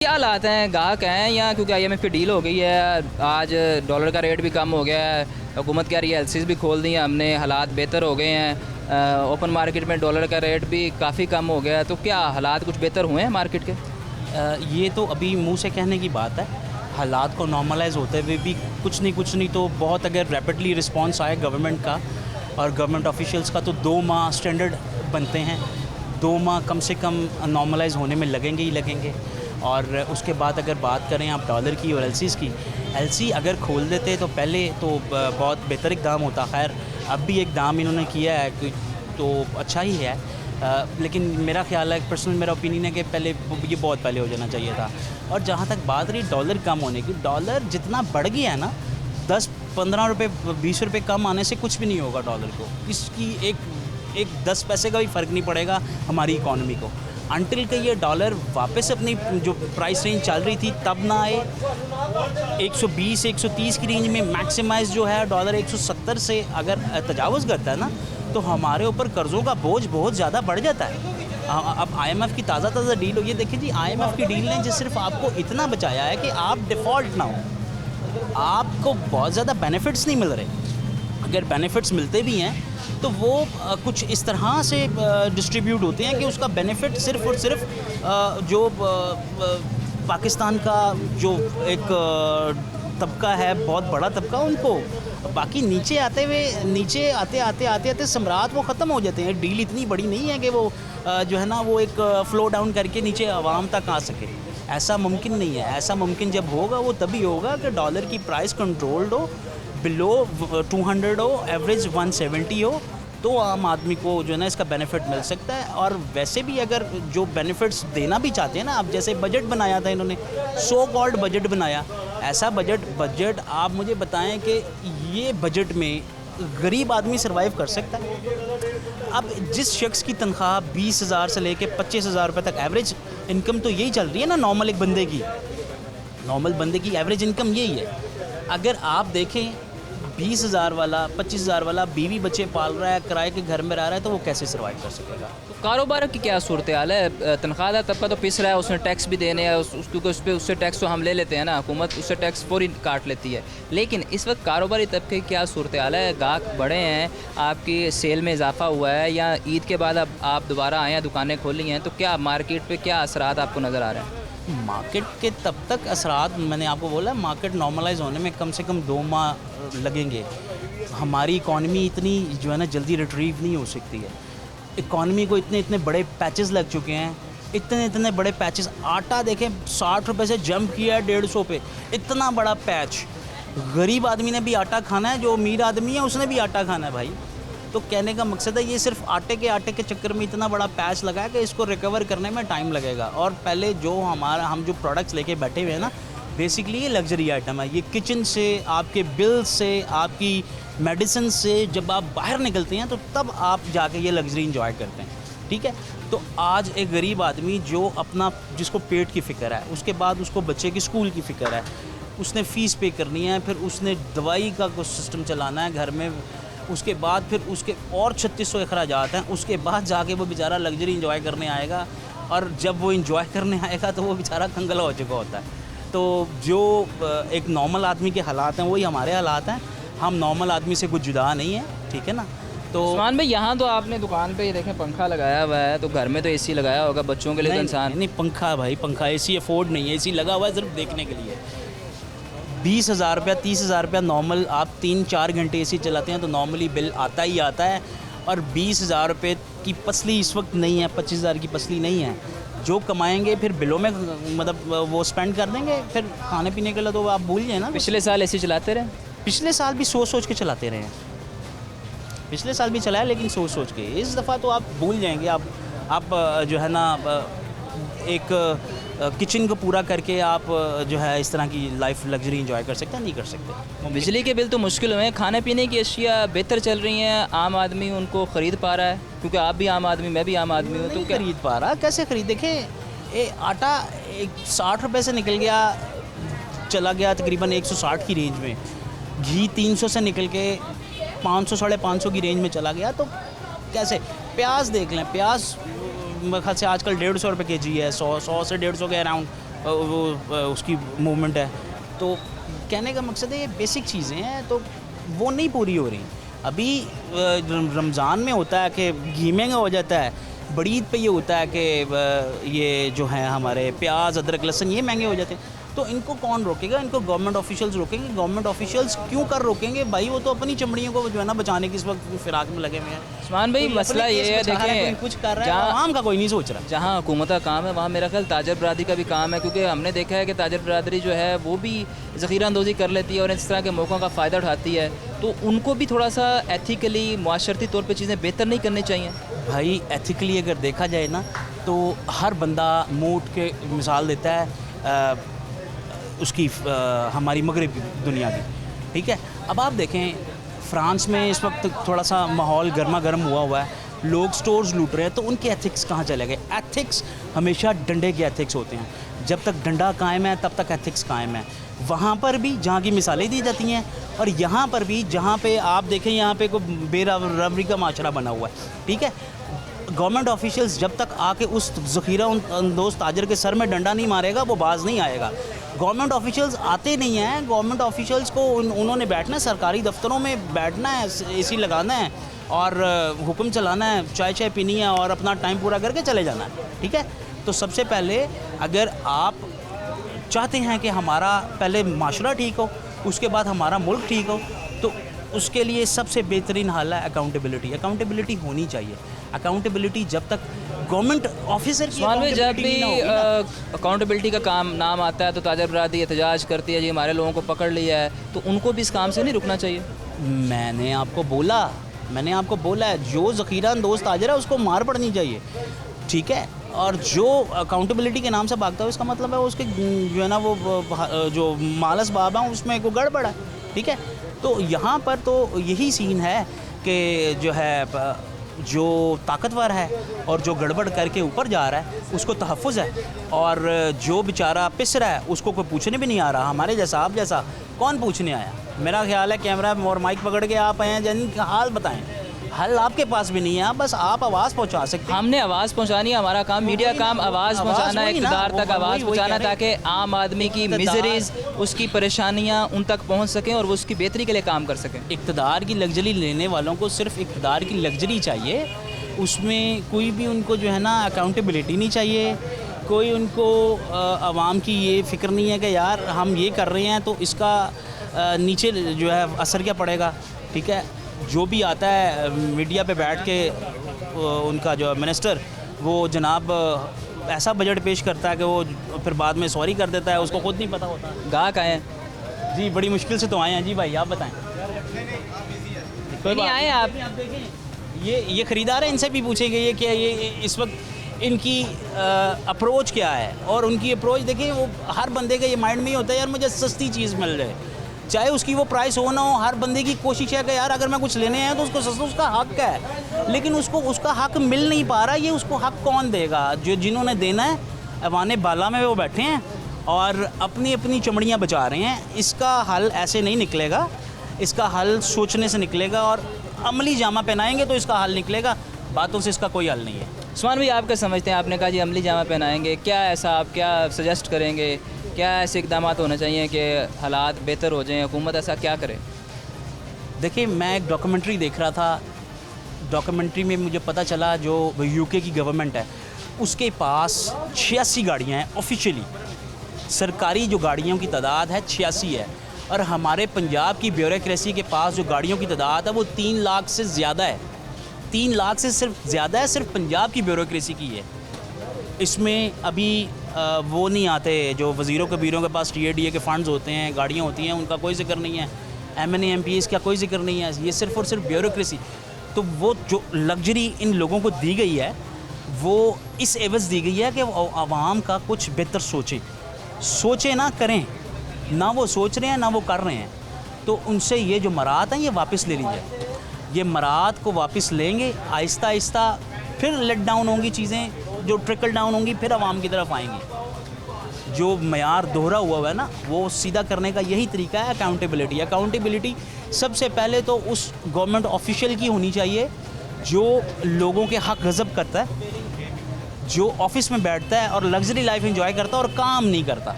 क्या हालात हैं, गाहक हैं या क्योंकि आईएमएफ की डील हो गई है, आज डॉलर का रेट भी कम हो गया है, हुकूमत कह रही है एलसीज भी खोल दी हैं हमने, हालात बेहतर हो गए हैं, ओपन मार्केट में डॉलर का रेट भी काफ़ी कम हो गया है, तो क्या हालात कुछ बेहतर हुए हैं मार्केट के? ये तो अभी मुंह से कहने की बात है। हालात को नॉर्मलाइज होते हुए भी कुछ नहीं तो बहुत अगर रैपिडली रिस्पांस आए गवर्नमेंट का और गवर्नमेंट ऑफिशियल्स का तो 2 माह स्टैंडर्ड बनते हैं। 2 माह कम से कम नॉर्मलाइज होने में लगेंगे ही लगेंगे। और उसके बाद अगर बात करें आप डॉलर की और एलसीज़ की, एलसी अगर खोल देते तो पहले तो बहुत बेहतर एक दाम होता। खैर अब भी एक दाम इन्होंने किया है तो अच्छा ही है। लेकिन मेरा ख्याल है, पर्सनल मेरा ओपिनियन है कि पहले ये बहुत पहले हो जाना चाहिए था। और जहाँ तक बात रही डॉलर कम होने की, डॉलर जितना बढ़ गया है ना, 10-15 रुपये 20 रुपये कम आने से कुछ भी नहीं होगा डॉलर को। इसकी एक 10 पैसे का भी फ़र्क नहीं पड़ेगा हमारी इकॉनमी को, अनटिल के ये डॉलर वापस अपनी जो प्राइस रेंज चल रही थी तब ना आए। 120-130 की रेंज में मैक्सिमाइज जो है डॉलर 170 से अगर तजावुज़ करता है ना, तो हमारे ऊपर कर्ज़ों का बोझ बहुत ज़्यादा बढ़ जाता है। अब आईएमएफ की ताज़ा डील हो, ये देखिए जी, आईएमएफ की डील ने जो सिर्फ आपको इतना बचाया है कि आप डिफ़ॉल्ट ना हो। आपको बहुत ज़्यादा बेनिफिट्स नहीं मिल रहे। अगर बेनिफिट्स मिलते भी हैं तो वो कुछ इस तरह से डिस्ट्रीब्यूट होते हैं कि उसका बेनिफिट सिर्फ़ और सिर्फ जो पाकिस्तान का जो एक तबका है, बहुत बड़ा तबका, उनको, बाकी नीचे आते सम्राट वो ख़त्म हो जाते हैं। डील इतनी बड़ी नहीं है कि वो जो है ना वो एक फ़्लो डाउन करके नीचे आवाम तक आ सके। ऐसा मुमकिन नहीं है। ऐसा मुमकिन जब होगा वो तभी होगा कि डॉलर की प्राइस कंट्रोल्ड हो, बिलो 200 हो, एवरेज 170 हो, तो आम आदमी को जो है ना इसका बेनिफिट मिल सकता है। और वैसे भी अगर जो बेनिफिट्स देना भी चाहते हैं ना, अब जैसे बजट बनाया था इन्होंने, सो कॉल्ड बजट बनाया, ऐसा बजट आप मुझे बताएं कि ये बजट में गरीब आदमी सर्वाइव कर सकता है? अब जिस शख्स की तनख्वाह 20,000 से लेके 25,000 रुपये तक एवरेज इनकम तो यही चल रही है ना, नॉर्मल बंदे की एवरेज इनकम यही है। अगर आप देखें 20,000 वाला, 25,000 वाला बीवी बच्चे पाल रहा है, किराए के घर में रह रहा है, तो वो कैसे सर्वाइव कर सकेगा? तो कारोबार की क्या सूरत हाल है? तनख्वाहदार तबका तो पिस रहा है, उसने टैक्स भी देने हैं, क्योंकि उस पर उससे टैक्स तो हम ले लेते हैं ना, हुकूमत उससे टैक्स पूरी काट लेती है। लेकिन इस वक्त कारोबारी तबके की क्या सूरत हाल है? गाहक बढ़े हैं, आपकी सेल में इजाफा हुआ है, या ईद के बाद अब आप दोबारा आए हैं, दुकानें खोली हैं, तो क्या मार्केट पर क्या असरात आपको नज़र आ रहे हैं? मार्केट के तब तक असरात, मैंने आपको बोला, मार्केट नॉर्मलाइज होने में कम से कम 2 माह लगेंगे। हमारी इकॉनमी इतनी जो है ना जल्दी रिट्रीव नहीं हो सकती है। इकॉनमी को इतने बड़े पैचेस लग चुके हैं, इतने बड़े पैचेस। आटा देखें 60 रुपये से जंप किया है 150 पे, इतना बड़ा पैच। गरीब आदमी ने भी आटा खाना है, जो अमीर आदमी है उसने भी आटा खाना है भाई। तो कहने का मकसद है, ये सिर्फ आटे के चक्कर में इतना बड़ा पैच लगा है कि इसको रिकवर करने में टाइम लगेगा। और पहले जो हम जो प्रोडक्ट्स लेके बैठे हुए हैं ना, बेसिकली ये लग्जरी आइटम है। ये किचन से, आपके बिल से, आपकी मेडिसिन से, जब आप बाहर निकलते हैं तो तब आप जाके ये लग्जरी इंजॉय करते हैं, ठीक है। तो आज एक गरीब आदमी जो अपना, जिसको पेट की फ़िक्र है, उसके बाद उसको बच्चे की स्कूल की फ़िक्र है, उसने फ़ीस पे करनी है, फिर उसने दवाई का कुछ सिस्टम चलाना है घर में, उसके बाद फिर उसके और 3600 अखराजात हैं, उसके बाद जाके वो बेचारा लग्जरी इंजॉय करने आएगा। और जब वो इंजॉय करने आएगा तो वो बेचारा कंगला हो चुका होता है। तो जो एक नॉर्मल आदमी के हालात हैं वही हमारे हालात हैं। हम नॉर्मल आदमी से कुछ जुदा नहीं है, ठीक है ना। तो उस्मान भाई, यहाँ तो आपने दुकान पे ये देखें पंखा लगाया हुआ है, तो घर में तो एसी लगाया होगा बच्चों के लिए? तो इंसान नहीं, पंखा भाई, पंखा एसी अफोर्ड नहीं है, एसी लगा हुआ है सिर्फ देखने के लिए। 20,000 रुपया, 30,000 रुपया नॉर्मल, आप 3-4 घंटे एसी चलाते हैं तो नॉर्मली बिल आता ही आता है। और 20,000 रुपये की पसली इस वक्त नहीं है, 25,000 की पसली नहीं है। जो कमाएंगे फिर बिलों में मतलब वो स्पेंड कर देंगे, फिर खाने पीने के लिए तो आप भूल जाए ना। पिछले साल एसी चलाते रहे? पिछले साल भी सोच के चलाते रहे हैं, पिछले साल भी चलाया, लेकिन सोच के। इस दफ़ा तो आप भूल जाएंगे। आप जो है ना एक किचन को पूरा करके आप जो है इस तरह की लाइफ लग्जरी इंजॉय कर सकते हैं? नहीं कर सकते। बिजली के बिल तो मुश्किल हुए हैं, खाने पीने की अशिया बेहतर चल रही हैं, आम आदमी उनको ख़रीद पा रहा है, क्योंकि आप भी आम आदमी, मैं भी आम आदमी हूँ। तो क्या खरीद पा रहा? कैसे खरीद? देखें, आटा 60 रुपये से निकल गया, चला गया तकरीबन 160 की रेंज में। घी 300 से निकल के 500-550 की रेंज में चला गया। तो कैसे? प्याज देख लें, प्याज मेरे ख्याल से आजकल 150 रुपये केजी है, 100 से 150 के अराउंड उसकी मूवमेंट है। तो कहने का मकसद है ये बेसिक चीज़ें हैं, तो वो नहीं पूरी हो रही। अभी रमज़ान में होता है कि घी महंगा हो जाता है, बड़ी ईद पे ये होता है कि ये जो है हमारे प्याज, अदरक, लहसुन ये महंगे हो जाते हैं। तो इनको कौन रोकेगा? इनको गवर्नमेंट ऑफिशियल्स रोकेंगे। गवर्नमेंट ऑफिशियल्स क्यों कर रोकेंगे भाई? वो तो अपनी चमड़ियों को जो है ना बचाने की इस वक्त फिराक में लगे हुए हैं। उस्मान भाई, मसला ये है, देखें, कुछ कर रहा है, आवाम का कोई नहीं सोच रहा। जहाँ हुकूमत का काम है वहाँ मेरा ख्याल ताजर बरादरी का भी काम है, क्योंकि हमने देखा है कि ताजर बरादरी जो है वो भी ज़ख़ीरा अंदोज़ी कर लेती है और इस तरह के मौक़ों का फ़ायदा उठाती है। तो उनको भी थोड़ा सा एथिकली, मुआशरती तौर पर चीज़ें बेहतर नहीं करनी चाहिए? भाई एथिकली अगर देखा जाए ना तो हर बंदा मुँह उठ के मिसाल देता है उसकी हमारी मगरबी दुनिया की, ठीक है। अब आप देखें फ़्रांस में इस वक्त थोड़ा सा माहौल गर्मा गर्म हुआ है, लोग स्टोर्स लूट रहे हैं, तो उनके एथिक्स कहाँ चले गए? एथिक्स हमेशा डंडे के एथिक्स होते हैं, जब तक डंडा कायम है तब तक एथिक्स कायम है। वहाँ पर भी जहाँ की मिसालें दी जाती हैं और यहाँ पर भी जहाँ पे आप देखें यहाँ पे कोई बेरवरी का माशरा बना हुआ है, ठीक है। गवर्नमेंट ऑफिशियल्स जब तक आके उस ज़ख़ीरा अंदोज़ ताजर के सर में डंडा नहीं मारेगा वो बाज नहीं आएगा। गवर्नमेंट ऑफिशियल्स आते नहीं हैं। गवर्नमेंट ऑफिशियल्स को उन्होंने बैठना है, सरकारी दफ्तरों में बैठना है, एसी लगाना है और हुक्म चलाना है, चाय पीनी है और अपना टाइम पूरा करके चले जाना है, ठीक है। तो सबसे पहले अगर आप चाहते हैं कि हमारा पहले माशरा ठीक हो, उसके बाद हमारा मुल्क ठीक हो, तो उसके लिए सबसे बेहतरीन हल है अकाउंटेबिलिटी। अकाउंटेबिलिटी होनी चाहिए। अकाउंटेबिलिटी जब तक गवर्नमेंट ऑफिसर की में जब भी अकाउंटेबिलिटी का काम नाम आता है तो ताजर बरादरी एहतजाज करती है, जी हमारे लोगों को पकड़ लिया है, तो उनको भी इस काम से नहीं रुकना चाहिए? मैंने आपको बोला है जो ज़ख़ीरा अंदोज़ ताजर है उसको मार पड़नी चाहिए, ठीक है। और जो अकाउंटेबिलिटी के नाम से भागता है उसका मतलब है उसके जो है ना वो जो मालस बाबा हैं उसमें को गड़बड़ है, ठीक है। तो यहाँ पर तो यही सीन है कि जो है जो ताकतवर है और जो गड़बड़ करके ऊपर जा रहा है उसको तहफ़्फ़ुज़ है, और जो बेचारा पिस रहा है उसको कोई पूछने भी नहीं आ रहा। हमारे जैसा, आप जैसा कौन पूछने आया? मेरा ख्याल है कैमरा और माइक पकड़ के आप आए हैं, जिनका हाल बताएं। हल आपके पास भी नहीं है, बस आप आवाज़ पहुंचा सकते हैं। हमने आवाज़ पहुंचानी है, हमारा काम मीडिया काम आवाज़ पहुंचाना है, इक़्तिदार तक आवाज़ पहुंचाना, ताकि आम आदमी की मिजरीज़, उसकी परेशानियां उन तक पहुंच सकें और वो उसकी बेहतरी के लिए काम कर सकें। इक़्तिदार की लग्जरी लेने वालों को सिर्फ इक़्तिदार की लग्जरी चाहिए, उसमें कोई भी उनको जो है ना अकाउंटेबिलिटी नहीं चाहिए, कोई उनको आवाम की ये फ़िक्र नहीं है कि यार हम ये कर रहे हैं तो इसका नीचे जो है असर क्या पड़ेगा, ठीक है। जो भी आता है मीडिया पे बैठ के उनका जो मिनिस्टर वो जनाब ऐसा बजट पेश करता है कि वो फिर बाद में सॉरी कर देता है, उसको खुद नहीं पता होता। गाहक आए हैं जी, बड़ी मुश्किल से तो आए हैं जी भाई, आप बताएं। कोई नहीं आए आप देखें ये ख़रीदार है, इनसे भी पूछेंगे ये क्या, ये इस वक्त इनकी अप्रोच क्या है। और उनकी अप्रोच देखिए, वो हर बंदे का ये माइंड में ही होता है यार मुझे सस्ती चीज़ मिल जाए, चाहे उसकी वो प्राइस हो ना हो। हर बंदे की कोशिश है कि यार अगर मैं कुछ लेने आया तो उसको सस्ता, उसका हक है, लेकिन उसको उसका हक मिल नहीं पा रहा। ये उसको हक कौन देगा? जो जिन्होंने देना है अवाने बाला में वो बैठे हैं और अपनी अपनी चमड़ियाँ बचा रहे हैं। इसका हल ऐसे नहीं निकलेगा, इसका हल सोचने से निकलेगा और अमली जामा पहनाएंगे तो इसका हल निकलेगा, बातों से इसका कोई हल नहीं है। उस्मान भाई, आप क्या समझते हैं? आपने कहा जी अमली जामा पहनाएंगे, क्या ऐसा आप क्या सजेस्ट करेंगे? क्या ऐसे इक़दाम होने चाहिए कि हालात बेहतर हो जाएं? हुकूमत ऐसा क्या करे? देखिए, मैं एक डॉक्यूमेंट्री देख रहा था, डॉक्यूमेंट्री में मुझे पता चला जो यूके की गवर्नमेंट है उसके पास 86 गाड़ियाँ हैं ऑफिशियली, सरकारी जो गाड़ियों की तादाद है 86 है, और हमारे पंजाब की ब्यूरोक्रेसी के पास जो गाड़ियों की तादाद है वो 3 लाख से ज़्यादा है। 3 लाख से सिर्फ ज़्यादा है, सिर्फ पंजाब की ब्यूरोक्रेसी की है। इसमें अभी वो नहीं आते जो वज़ीरों कबीरों के पास TADA के फ़ंड्स होते हैं, गाड़ियाँ होती हैं, उनका कोई जिक्र नहीं है, MNA MPs का कोई जिक्र नहीं है, ये सिर्फ़ और सिर्फ ब्यूरोक्रेसी। तो वो जो लग्जरी इन लोगों को दी गई है वो इस एवज़ दी गई है कि वो आवाम का कुछ बेहतर सोचे ना करें, ना वो सोच रहे हैं ना वो कर रहे हैं। तो उनसे ये जो मराहत हैं ये वापस ले लीजिए, ये मराहत को वापस लेंगे, आहिस्ता आहिस्ता फिर लेट डाउन होंगी चीज़ें, जो ट्रिकल डाउन होंगी फिर आवाम की तरफ आएंगी। जो मयार दोहरा हुआ है ना वो सीधा करने का यही तरीका है अकाउंटेबिलिटी। अकाउंटेबिलिटी सबसे पहले तो उस गवर्नमेंट ऑफिशियल की होनी चाहिए जो लोगों के हक गज़ब करता है, जो ऑफिस में बैठता है और लग्जरी लाइफ एंजॉय करता है और काम नहीं करता।